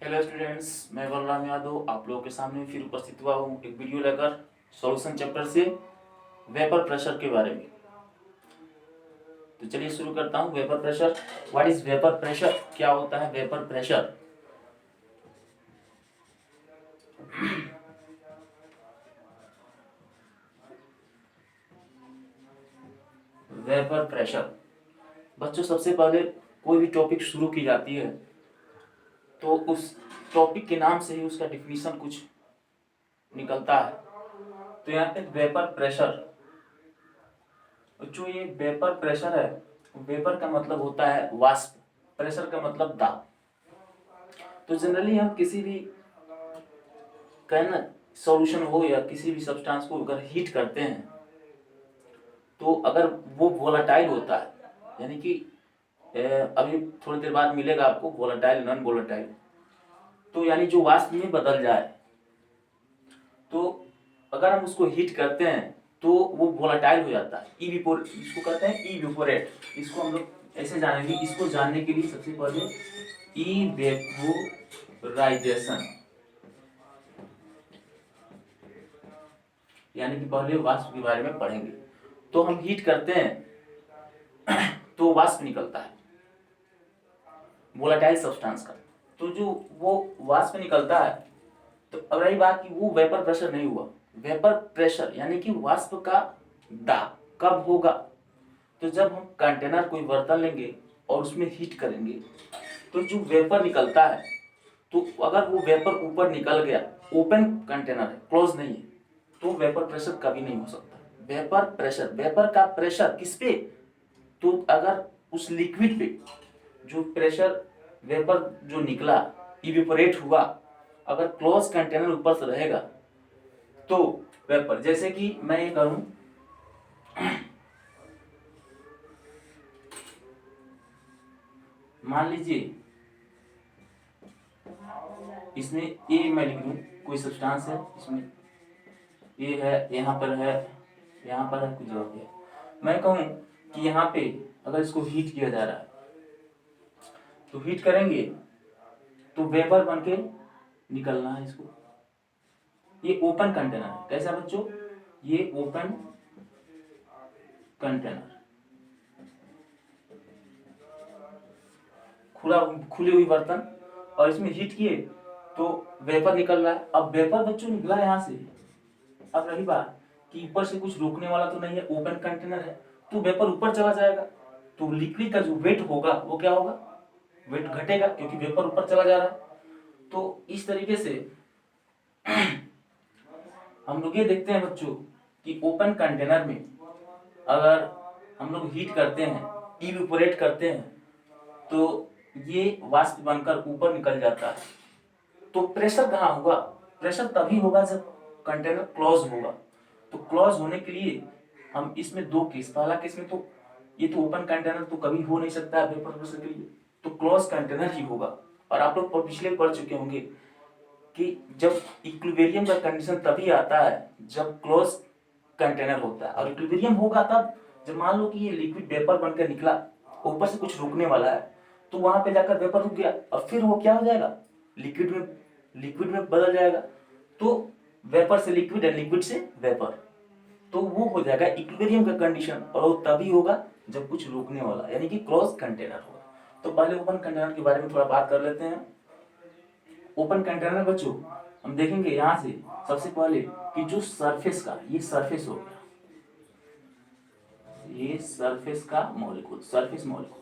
Hello students, मैं बलराम यादव आप लोगों के सामने फिर उपस्थित हुआ हूँ एक वीडियो लेकर सॉल्यूशन चैप्टर से वेपर प्रेशर के बारे में। तो चलिए शुरू करता हूँ। Vapour pressure, what is vapour pressure, क्या होता है वेपर प्रेशर। वेपर प्रेशर बच्चों, सबसे पहले कोई भी टॉपिक शुरू की जाती है तो उस टॉपिक के नाम से ही उसका डिफिनीशन कुछ निकलता है। तो यहाँ पे वेपर प्रेशर, जो ये वेपर प्रेशर है, वेपर का मतलब होता है वाष्प, प्रेशर का मतलब दाब। तो जनरली हम किसी भी कहना सॉल्यूशन हो या किसी भी सब्सटेंस को अगर हीट करते हैं तो अगर वो वोलेटाइल होता है, यानी कि अभी थोड़ी देर बाद मिलेगा आपको वोलेटाइल नॉन वोलेटाइल, तो यानी जो वाष्प में बदल जाए, तो अगर हम उसको हीट करते हैं तो वो वोलेटाइल हो जाता है। इसको कहते हैं इवेपोरेट। इसको हम लोग ऐसे जानेंगे, इसको जानने के लिए सबसे पहले इवेपोराइजेशन, यानी कि पहले वाष्प के बारे में पढ़ेंगे। तो हम हीट करते हैं तो वाष्प निकलता है वोलेटाइल सब्सटेंस का। तो जो वो वाष्प निकलता है, तो अब रही बात कि वो वेपर प्रेशर नहीं हुआ। वेपर प्रेशर यानी कि वाष्प का दाब कब होगा, तो जब हम कंटेनर कोई बर्तन लेंगे और उसमें हीट करेंगे तो जो वेपर निकलता है, तो अगर वो वेपर ऊपर निकल गया, ओपन कंटेनर है, क्लोज नहीं है, तो वेपर प्रेशर कभी नहीं हो सकता। वेपर प्रेशर, वेपर का प्रेशर किस पे, तो अगर उस लिक्विड पे जो प्रेशर वेपर जो निकला इवेपोरेट हुआ, अगर क्लोज कंटेनर ऊपर से रहेगा तो वेपर, जैसे कि मैं ये करूं, मान लीजिए इसमें ए मैं लिख दूं, कोई सब्सटेंस है इसमें, ये है, यहाँ पर है, यहाँ पर है, कुछ जगह पे। मैं कहूं कि यहाँ पे अगर इसको हीट किया जा रहा है, तो हीट करेंगे तो वेपर बन के निकलना है इसको। ये ओपन कंटेनर है, कैसा बच्चों, ये ओपन कंटेनर, खुला खुली हुई बर्तन, और इसमें हीट किए तो वेपर निकल रहा है। अब वेपर बच्चों निकला यहाँ से, अब रही बात कि ऊपर से कुछ रोकने वाला तो नहीं है, ओपन कंटेनर है, तो वेपर ऊपर चला जाएगा, तो लिक्विड का जो वेट होगा वो क्या होगा, वेट घटेगा, क्योंकि वेपर ऊपर चला जा रहा है। तो इस तरीके से हम लोग ये देखते हैं बच्चों कि ओपन कंटेनर में अगर हम लोग हीट करते हैं, इवेपोरेट करते हैं, तो ये वाष्प बनकर ऊपर निकल जाता है। तो प्रेशर कहाँ होगा, प्रेशर तभी होगा जब कंटेनर क्लोज होगा। तो क्लोज होने के लिए हम इसमें दो केस, पहला केस में तो ये तो ओपन कंटेनर तो कभी हो नहीं सकता है वेपर प्रेशर के लिए, तो क्लोज कंटेनर ही होगा। और आप लोग पिछले पढ़ चुके होंगे कि जब इक्विलिब्रियम का कंडीशन तभी आता है जब क्लोज कंटेनर होता है, और इक्विलिब्रियम होगा तब जब मान लो कि ये लिक्विड वेपर बनकर निकला, ऊपर से कुछ रुकने वाला है, तो वहां पे जाकर वेपर रुक गया और फिर वो क्या हो जाएगा, लिक्विड में बदल जाएगा। तो वेपर से लिक्विड और लिक्विड से वेपर, तो वो हो जाएगा इक्विलिब्रियम का कंडीशन, और वो तभी होगा जब कुछ रुकने वाला, यानी कि क्लोज कंटेनर होगा। तो पहले ओपन कंटेनर के बारे में थोड़ा बात कर लेते हैं। ओपन कंटेनर बच्चों हम देखेंगे यहां से सबसे पहले कि जो सरफेस का, ये सरफेस हो गया, ये सरफेस का मॉलिक्यूल, सरफेस मॉलिक्यूल,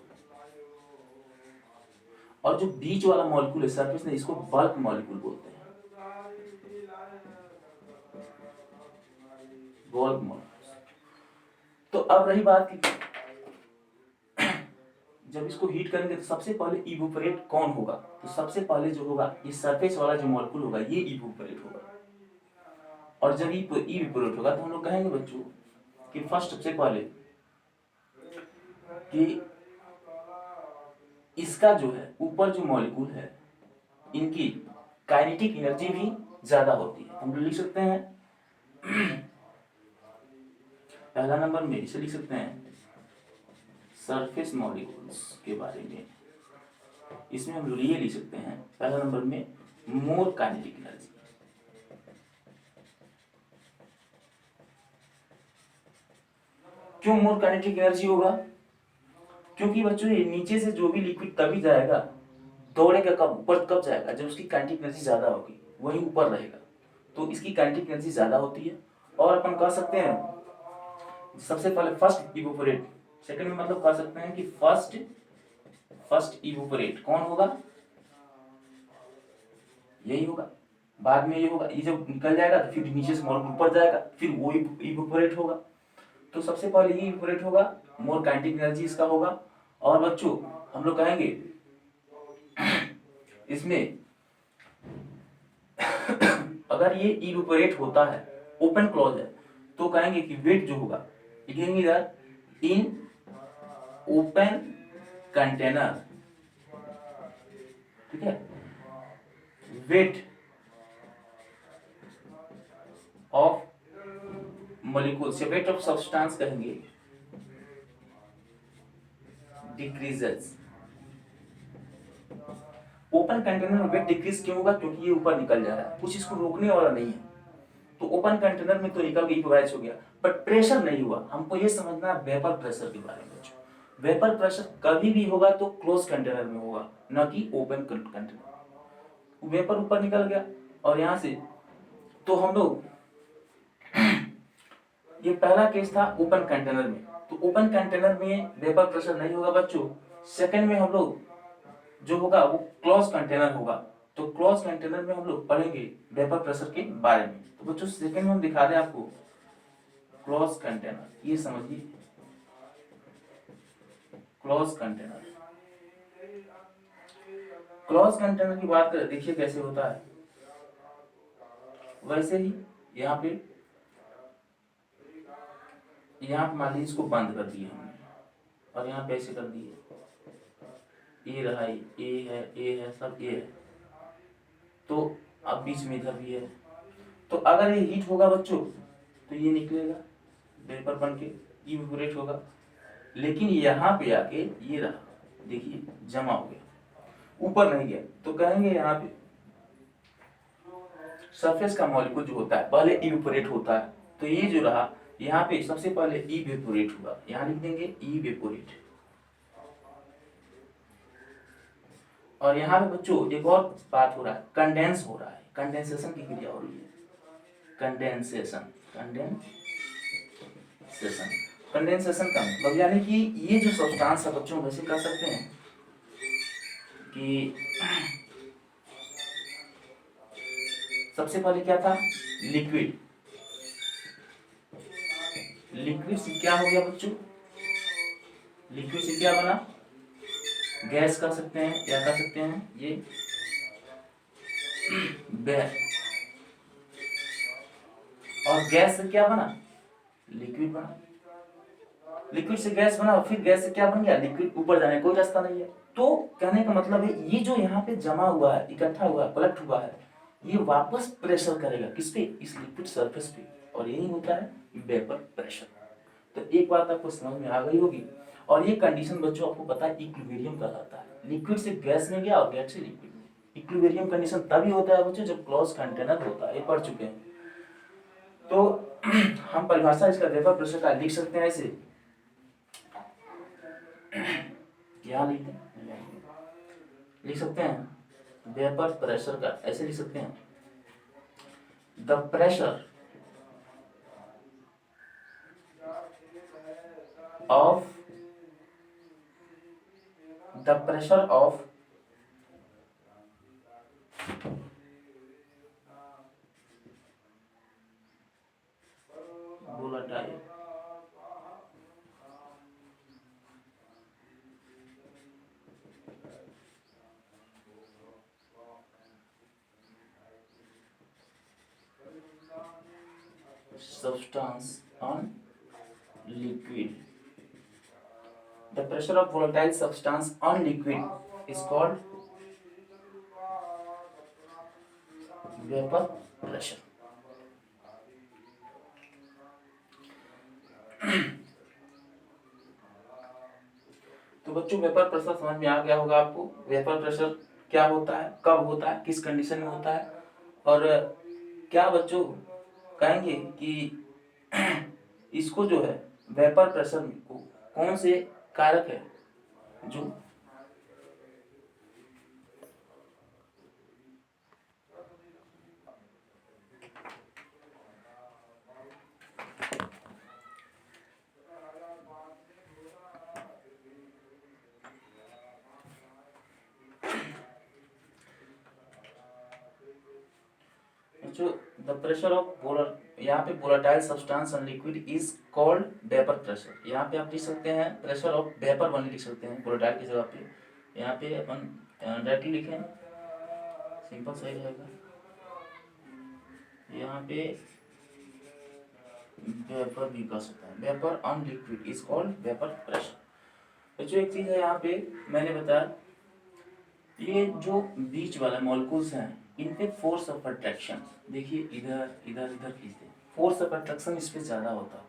और जो बीच वाला मॉलिक्यूल है सरफेस ने, इसको बल्क मॉलिक्यूल बोलते हैं, बल्क मॉलिक्यूल। तो अब रही बात कि जब इसको हीट करेंगे तो सबसे पहले इवेपोरेट कौन होगा, तो सबसे पहले जो होगा ये सरफेस वाला जो मॉलिक्यूल होगा ये इवेपोरेट होगा। और जब इवेपोरेट होगा तो हम लोग कहेंगे बच्चों कि फर्स्ट सबसे पहले कि इसका जो है ऊपर जो मॉलिक्यूल है इनकी काइनेटिक एनर्जी भी ज्यादा होती है। हम लोग लिख सकते हैं पहला नंबर में इसे लिख सकते हैं सरफेस मॉलिक्यूल्स के बारे में, इसमें हम लोग ये लिख सकते हैं पहला नंबर में मोर काइनेटिक एनर्जी। क्यों मोर काइनेटिक एनर्जी होगा? क्योंकि बच्चों ये नीचे से जो भी लिक्विड तभी जाएगा, दौड़ेगा कब, ऊपर कब जाएगा जब उसकी काइनेटिक एनर्जी ज्यादा होगी, वही ऊपर रहेगा। तो इसकी काइनेटिक एनर्जी ज्यादा होती है। और अपन कह सकते हैं सबसे पहले फर्स्ट इवोपोरेट, सेकंड में मतलब कह सकते हैं कि फर्स्ट इवोपोरेट कौन होगा, यही होगा। बाद में ये होगा, ये जब निकल जाएगा तो फिर नीचे से मॉलिक्यूल ऊपर जाएगा, फिर वो इवोपोरेट होगा। तो सबसे पहले ये इवोपोरेट होगा, मोर काइनेटिक एनर्जी इसका होगा। और बच्चों हम लोग कहेंगे इसमें अगर ये इवोपोरेट होता है, ओपन क्लोज है, तो कहेंगे कि वेट जो होगा लिखेंगे इधर इन ओपन कंटेनर, ठीक है, वेट ऑफ मॉलिक्यूल्स या वेट ऑफ सब्सटेंस कहेंगे डिक्रीजेस। ओपन कंटेनर में वेट डिक्रीज क्यों होगा? क्योंकि ये ऊपर निकल जा रहा है, कुछ इसको रोकने वाला नहीं है। तो ओपन कंटेनर में तो निकल गई, इवैपोराइज हो गया, बट प्रेशर नहीं हुआ। हमको ये समझना है वेपर प्रेशर के बारे में बच्चों। वेपर प्रेशर कभी भी होगा तो क्लोज कंटेनर में होगा, न कि ओपन कंटेनर। वेपर ऊपर निकल गया और यहां से तो हम लोग ये पहला केस था ओपन कंटेनर में, तो ओपन कंटेनर में वेपर प्रेशर नहीं होगा बच्चों। सेकंड में हम लोग जो होगा वो क्लोज कंटेनर होगा, तो क्लोज कंटेनर में हम लोग पढ़ेंगे वेपर प्रेशर के बारे में। तो बच्चों सेकंड में हम दिखा दें आपको क्लोज कंटेनर, ये समझिए क्लोज कंटेनर। क्लोज कंटेनर की बात करें, देखिए कैसे होता है। वैसे ही यहाँ पे मान लीजिए इसको बंद कर दिया हमने और यहाँ पे ऐसे कर दिए, ए रहा, ए है सब ए है, तो अब बीच में इधर भी है। तो अगर ये हीट होगा बच्चों तो ये निकलेगा वेपर बन के इवेपोरेट होगा, लेकिन यहाँ पे आके ये रहा, देखिए जमा हो गया, ऊपर नहीं गया। तो कहेंगे यहाँ पे सरफेस का मॉलिक्यूल जो होता है पहले इवेपोरेट होता है, तो ये जो रहा यहाँ पे सबसे पहले इवेपोरेट हुआ, यहाँ लिख देंगे इवेपोरेट। और यहाँ पे बच्चों एक और बात हो रहा है, कंडेंस हो रहा है, कंडेंसेशन की क्रिया हो रही है, कंडेंसेशन कंडेंसेशन का मतलब यानी कि ये जो सब्सटेंस है बच्चों, वैसे कह सकते हैं कि सबसे पहले क्या था, लिक्विड से क्या हो गया बच्चों, लिक्विड से क्या बना, गैस कह सकते हैं या कह सकते हैं ये और गैस से क्या बना, लिक्विड बना। लिक्विड से गैस बना और फिर गैस से क्या बन गया, लिक्विड। ऊपर जाने कोई रास्ता नहीं है। तो कहने का मतलब है ये जो यहाँ पे जमा हुआ है, इकट्ठा हुआ है, कलेक्ट हुआ है, ये वापस प्रेशर करेगा किस पे, इस लिक्विड सरफेस पे, और यही होता है वेपर प्रेशर। तो एक बात आपको समझ में आ गई होगी। और ये कंडीशन बच्चों आपको पता है इक्विलिब्रियम कहलाता है, लिक्विड से गैस में गया और गैस से लिक्विड में। इक्विलिब्रियम कंडीशन तभी होता है बच्चों जब क्लोज कंटेनर होता है, ये पढ़ चुके हैं। तो हम परिभाषा इसका वेपर प्रेशर का लिख सकते हैं ऐसे, क्या लिख सकते हैं वेपर प्रेशर का ऐसे लिख सकते हैं, the pressure of volatile substance on liquid. The pressure of volatile substance on liquid is called vapor pressure. तो बच्चों वेपर प्रेशर समझ में आ गया होगा आपको। वेपर प्रेशर क्या होता है, कब होता है, किस कंडीशन में होता है, और क्या बच्चों कहेंगे कि इसको जो है वेपर प्रेशर को कौन से कारक है जो जो द प्रेशर ऑफ पोलर, यहाँ पे volatile substance and liquid is called vapour pressure. यहाँ पे आप लिख सकते हैं प्रेशर ऑफ वेपर वन लिख सकते हैं वोलेटाइल की जगह पे। यहाँ पे अपन डायरेक्टली लिखें, सिंपल सही रहेगा। यहाँ पे वेपर भी कह सकते हैं, vapour on liquid is called vapour pressure. तो जो एक चीज है यहाँ पे मैंने बताया, ये जो बीच वाला मॉलिक्यूल्स हैं इन पे फोर्स ऑफ अट्रैक्शन, देखिए इधर इधर इधर खींचते हैं, फोर्स ऑफ अट्रैक्शन इस पे ज्यादा होता है,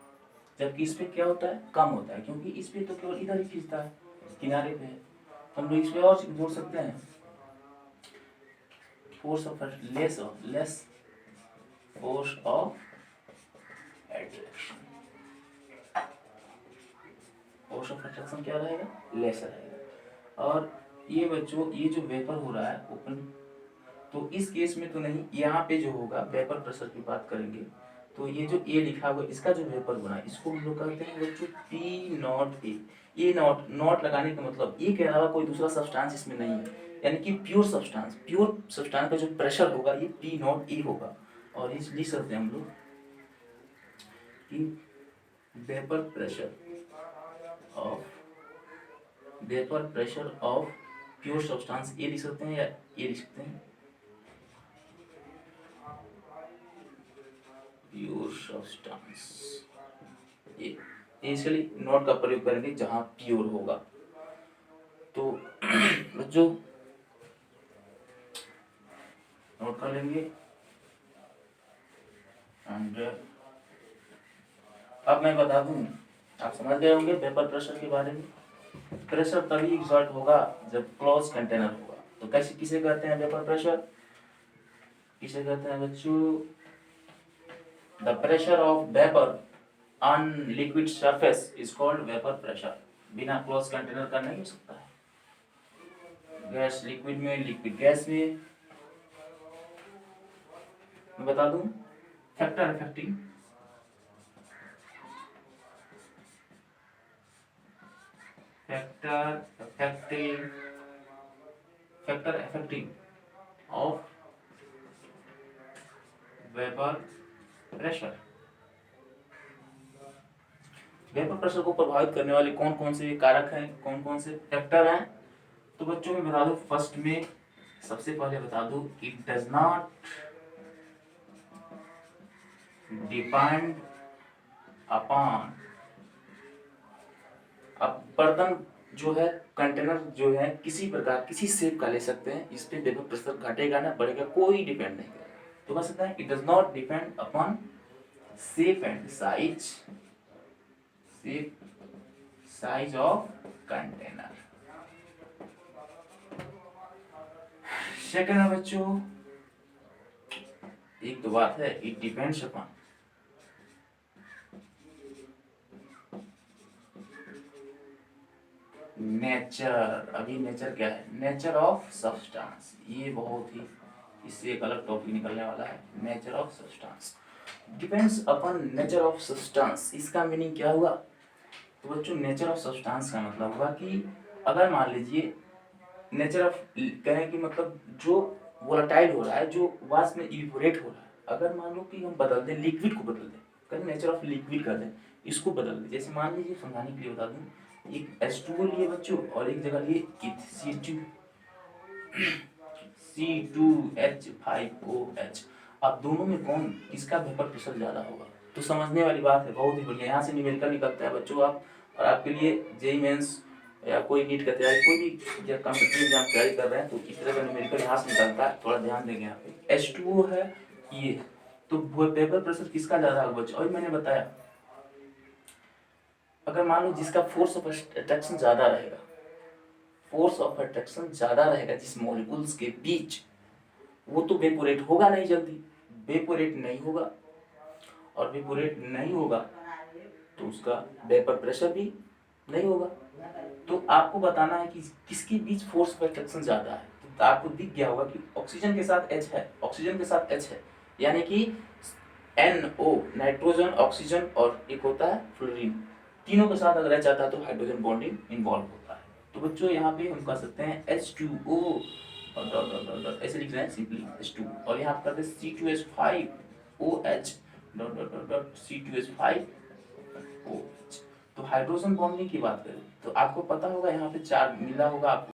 जबकि इस पे क्या होता है, कम होता है, क्योंकि इस पे तो केवल इधर ही खींचता है, किनारे पे है। हम लोग इस पे और जोड़ सकते हैं, force of less force of attraction, force of attraction क्या रहेगा, लेस रहेगा। और ये बच्चों ये जो वेपर हो रहा है ओपन, तो इस केस में तो नहीं, यहाँ पे जो होगा वेपर प्रेशर की बात करेंगे तो ये जो ए लिखा हुआ इसका जो वेपर बना इसको हम लोग कहते हैं बच्चों पी नॉट ए। ये नॉट नॉट लगाने का मतलब ए के अलावा कोई दूसरा सब्सटेंस इसमें नहीं है, यानी कि प्योर सब्सटेंस का जो प्रेशर होगा ये पी नॉट ए होगा। और इस लिख सकते हैं हम लोग कि vapour pressure of pure substance A लिख सकते हैं या ए लिख सकते हैं, प्योर सब्सटेंस ये, इसलिए नोट का प्रयोग करेंगे जहां प्योर होगा। तो बच्चों नोट कर लेंगे। एंड अब मैं बता दूं, आप समझ गए होंगे वेपर प्रेशर के बारे में। प्रेशर तभी एग्जर्ट होगा जब क्लोज कंटेनर होगा। तो कैसे किसे कहते हैं वेपर प्रेशर, किसे कहते हैं बच्चों, the pressure of vapour on liquid surface is called vapour pressure. बिना क्लोज कंटेनर का नहीं हो सकता है, गैस लिक्विड में, लिक्विड गैस में। मैं बता दूं factor affecting of vapour pressure. Vapour pressure को प्रभावित करने वाले कौन कौन से कारक हैं, कौन कौन से फैक्टर हैं। तो बच्चों में बता दूं, फर्स्ट में सबसे पहले बता दूं, it does not depend upon, अब बर्तन जो है, कंटेनर जो है किसी प्रकार किसी शेप का ले सकते हैं, इस पे वेपर प्रेशर घटेगा ना बढ़ेगा, कोई डिपेंड नहीं करेगा। तो कह सकते हैं it does not depend upon shape and size of container. Second है बच्चों, एक तो बात है इट डिपेंड्स अपॉन नेचर। अभी नेचर क्या है, नेचर ऑफ सब्सटेंस, ये बहुत ही इससे एक अलग टॉपिक निकलने वाला है। Nature of substance depends upon nature of substance, इसका मीनिंग क्या हुआ। तो बच्चों नेचर ऑफ सब्सटेंस का मतलब हुआ कि अगर मान लीजिए नेचर ऑफ कहें कि मतलब जो वोलेटाइल हो रहा है, जो वाष्प में इवेपोरेट हो रहा है, अगर मान लो कि हम बदल दें, लिक्विड को बदल दें, कहें नेचर ऑफ लिक्विड कर दें, इसको बदल दें। जैसे मान लीजिए समझाने के लिए बता दूं, एक H2O लिए बच्चों और एक जगह लिए C2H5OH। अब दोनों में कौन किसका वेपर प्रेशर ज्यादा होगा, तो समझने वाली बात है, बहुत ही बढ़िया। यहाँ से न्यूमेरिकल निकलता है बच्चों। आप और आपके लिए जेईई मेंस या कोई नीट का तैयारी, कोई भी कॉम्पिटिटिव एग्जाम तैयारी कर रहे हैं तो इस तरह का न्यूमेरिकल यहाँ से निकलता है, थोड़ा ध्यान देंगे। यहाँ पे H2O है ये, तो वेपर प्रेशर किसका ज्यादा होगा बच्चों, और मैंने बताया अगर मान लो जिसका फोर्स ऑफ अट्रैक्शन ज्यादा रहेगा, फोर्स ऑफ अट्रैक्शन ज़्यादा रहेगा जिस मॉलिक्यूल्स के बीच, वो तो वेपोरेट होगा नहीं जल्दी, वेपोरेट नहीं होगा, और वेपोरेट नहीं होगा तो उसका वेपर प्रेशर भी नहीं होगा। तो आपको बताना है कि किसके बीच फोर्स ऑफ अट्रैक्शन ज़्यादा है। तो आपको दिख गया होगा कि ऑक्सीजन के साथ H है, ऑक्सीजन के साथ H है, यानी कि NO नाइट्रोजन, ऑक्सीजन और एक होता है फ्लोरीन, तीनों के साथ अगर H आता है तो हाइड्रोजन बॉन्डिंग इन्वॉल्व होता है। तो बच्चों यहाँ पे हम कह सकते हैं H2O और डॉट डॉट डॉट डॉट ऐसे लिख रहे हैं सिंपली H2, और यहाँ पर करते हैं C2H5OH dot dot dot dot C2H5OH। तो हाइड्रोजन बॉन्डिंग की बात करें तो आपको पता होगा यहाँ पे चार मिला होगा आपको